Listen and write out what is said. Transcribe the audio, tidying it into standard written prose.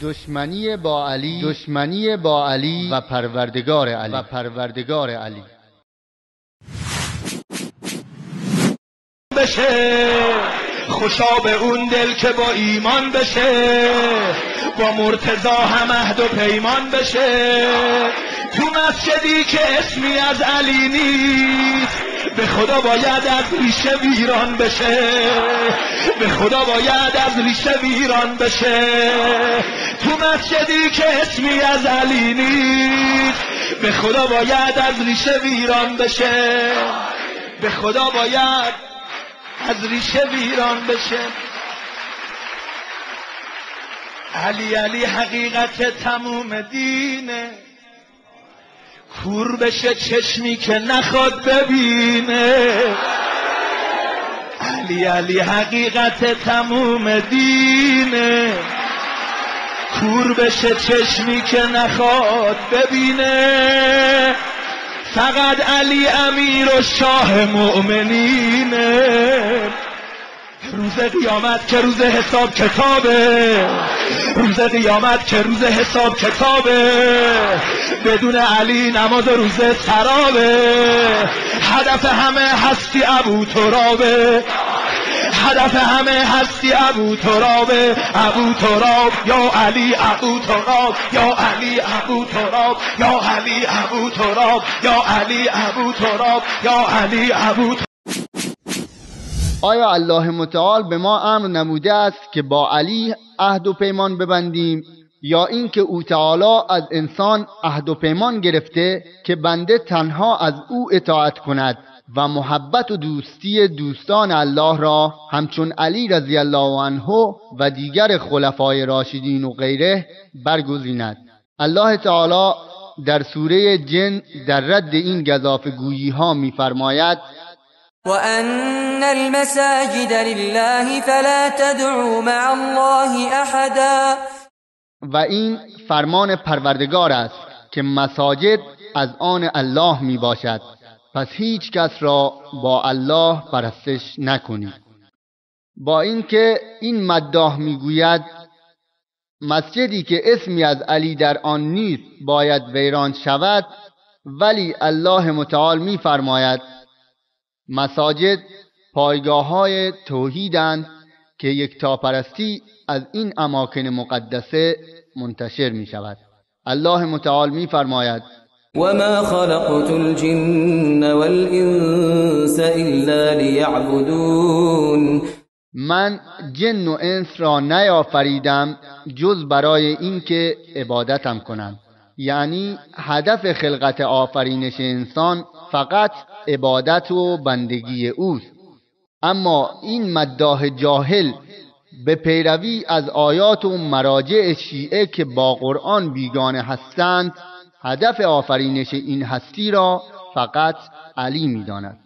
دشمنی با علی و پروردگار علی بشه. خوشا به اون دل که با ایمان بشه، با مرتضی هم عهد و پیمان بشه. تو مسجدی که اسمی از علی نیست، به خدا باید از ریشه ویران بشه. به خدا باید از ریشه ویران بشه. تو مسجدی که اسمی از علی نیست، به خدا باید از ریشه ویران بشه. به خدا باید از ریشه ویران بشه. علی حقیقت تموم دینه، کور بشه چشمی که نخواد ببینه. علی حقیقت تموم دینه، کور بشه چشمی که نخواد ببینه. فقط علی امیر و شاه مؤمنینه. روز قیامت که روز حساب کتابه، روز قیامت که روز حساب کتابه، بدون علی نماز روز سرابه. هدف همه هستی ابو ترابه، هدف همه هستی ابو ترابه. ابو تراب یا علی، ابو تراب یا علی، ابو تراب یا علی، ابو تراب یا علی، ابو تراب یا علی، ابو تراب. آیا الله متعال به ما امر نموده است که با علی عهد و پیمان ببندیم، یا اینکه او تعالی از انسان عهد و پیمان گرفته که بنده تنها از او اطاعت کند و محبت و دوستی دوستان الله را همچون علی رضی الله عنه و دیگر خلفای راشدین و غیره برگزیند؟ الله تعالی در سوره جن در رد این گزافه‌گویی ها می‌فرماید: وَأَنَّ الْمَسَاجِدَ لِلَّهِ فَلَا تَدْعُوا مَعَ اللَّهِ أَحَدًا. و این فرمان پروردگار است که مساجد از آن الله می باشد، پس هیچ کس را با الله پرستش نکنید. با اینکه این مداح می گوید مسجدی که اسمی از علی در آن نیست باید ویران شود، ولی الله متعال می فرماید مساجد پایگاه‌های توحیدند که یکتاپرستی از این اماکن مقدسه منتشر می شود. الله متعال می فرماید: وَمَا خَلَقْتُ الْجِنَّ وَالْإِنسَ إِلَّا لِيَعْبُدُونِ. من جن و انس را نیافریدم جز برای اینکه عبادتم کنند. یعنی هدف خلقت آفرینش انسان فقط عبادت و بندگی اوست. اما این مداح جاهل به پیروی از آیات و مراجع شیعه که با قرآن بیگانه هستند، هدف آفرینش این هستی را فقط علی می‌داند.